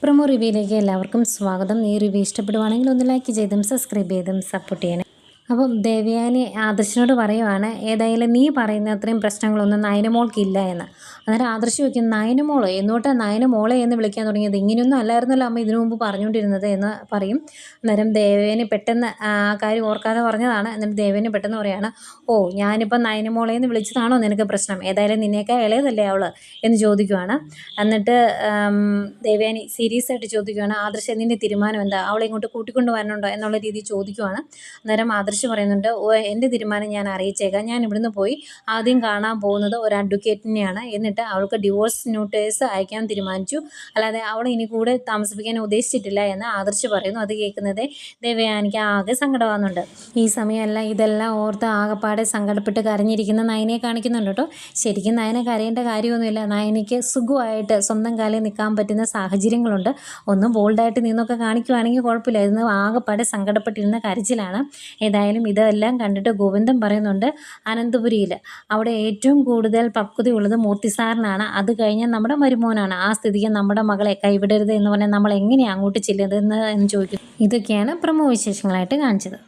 Promo റിവ്യൂയിലേക്ക് എല്ലാവർക്കും സ്വാഗതം. ഈ റിവ്യൂ ഇഷ്ടപ്പെടുവാണെങ്കിൽ ഒന്ന് ലൈക്ക് ചെയ്തും സബ്സ്ക്രൈബ് ചെയ്തും സപ്പോർട്ട് ചെയ്യണേ. അപ്പം ദേവയാനി ആദർശിനോട് പറയുവാണ്, ഏതായാലും നീ പറയുന്ന അത്രയും പ്രശ്നങ്ങളൊന്നും നയനമോൾക്കില്ല എന്ന്. അന്നേരം ആദർശ് ചോദിക്കും, നയനമോളോ എന്നോട്ടാ നയനമോളെ എന്ന് വിളിക്കാൻ തുടങ്ങിയത്? ഇങ്ങനെയൊന്നും അല്ലായിരുന്നല്ലോ അമ്മ ഇതിനു മുമ്പ് പറഞ്ഞുകൊണ്ടിരുന്നത് എന്ന് പറയും. അന്നേരം ദേവയാനി പെട്ടെന്ന് ആ കാര്യം ഓർക്കാതെ പറഞ്ഞതാണ്. എന്നിട്ട് ദേവയാനി പെട്ടെന്ന് പറയാണ്, ഓ ഞാനിപ്പം നയനമോളെ എന്ന് വിളിച്ചതാണോ നിനക്ക് പ്രശ്നം? ഏതായാലും നിന്നേക്കാൾ ഇളയതല്ലേ അവള് എന്ന് ചോദിക്കുവാണ്. എന്നിട്ട് ദേവയാനി സീരിയസ് ആയിട്ട് ചോദിക്കുവാണ്, ആദർശ് നിൻ്റെ തീരുമാനം എന്താ? അവളെ ഇങ്ങോട്ട് കൂട്ടിക്കൊണ്ട് വരണുണ്ടോ എന്നുള്ള രീതിയിൽ ചോദിക്കുവാണ്. അന്നേരം ആദർശ് പറയുന്നുണ്ട്, എൻ്റെ തീരുമാനം ഞാൻ അറിയിച്ചേക്കാം. ഞാൻ ഇവിടുന്ന് പോയി ആദ്യം കാണാൻ പോകുന്നത് ഒരു അഡ്വക്കേറ്റിനെയാണ്. എന്നിട്ട് അവൾക്ക് ഡിവോഴ്സ് നോട്ടീസ് അയക്കാൻ തീരുമാനിച്ചു. അല്ലാതെ അവളെ ഇനി കൂടെ താമസിപ്പിക്കാൻ ഉദ്ദേശിച്ചിട്ടില്ല എന്ന് ആദർശ് പറയുന്നു. അത് കേൾക്കുന്നത് ദേവയാനിക്ക് ആകെ സങ്കടമാകുന്നുണ്ട്. ഈ സമയമല്ല ഇതെല്ലാം ഓർത്ത് ആകെപ്പാടെ സങ്കടപ്പെട്ട് കരഞ്ഞിരിക്കുന്ന നയനയെ കാണിക്കുന്നുണ്ട് കേട്ടോ. ശരിക്കും നയന കരയേണ്ട കാര്യമൊന്നുമില്ല. നയനയ്ക്ക് സുഖമായിട്ട് സ്വന്തം കാലിൽ നിൽക്കാൻ പറ്റുന്ന സാഹചര്യങ്ങളുണ്ട്. ഒന്ന് ബോൾഡായിട്ട് നിന്നൊക്കെ കാണിക്കുവാണെങ്കിൽ കുഴപ്പമില്ല. ഇന്ന് ആകെപ്പാടെ സങ്കടപ്പെട്ടിരുന്ന കരച്ചിലാണ്. ഏതായാലും ഇതെല്ലാം കണ്ടിട്ട് ഗോവിന്ദൻ പറയുന്നുണ്ട്, അനന്തപുരിയിൽ അവിടെ ഏറ്റവും കൂടുതൽ പക്വതയുള്ളത് മൂർത്തി സാറിനാണ്. അത് കഴിഞ്ഞാൽ നമ്മുടെ മരുമോനാണ്. ആ സ്ഥിതിക്ക് നമ്മുടെ മകളെ കൈവിടരുത് എന്ന് പറഞ്ഞാൽ നമ്മൾ എങ്ങനെയാണ് അങ്ങോട്ട് ചെല്ലുന്നതെന്ന് ചോദിക്കുന്നു. ഇതൊക്കെയാണ് പ്രമോ വിശേഷങ്ങളായിട്ട് കാണിച്ചത്.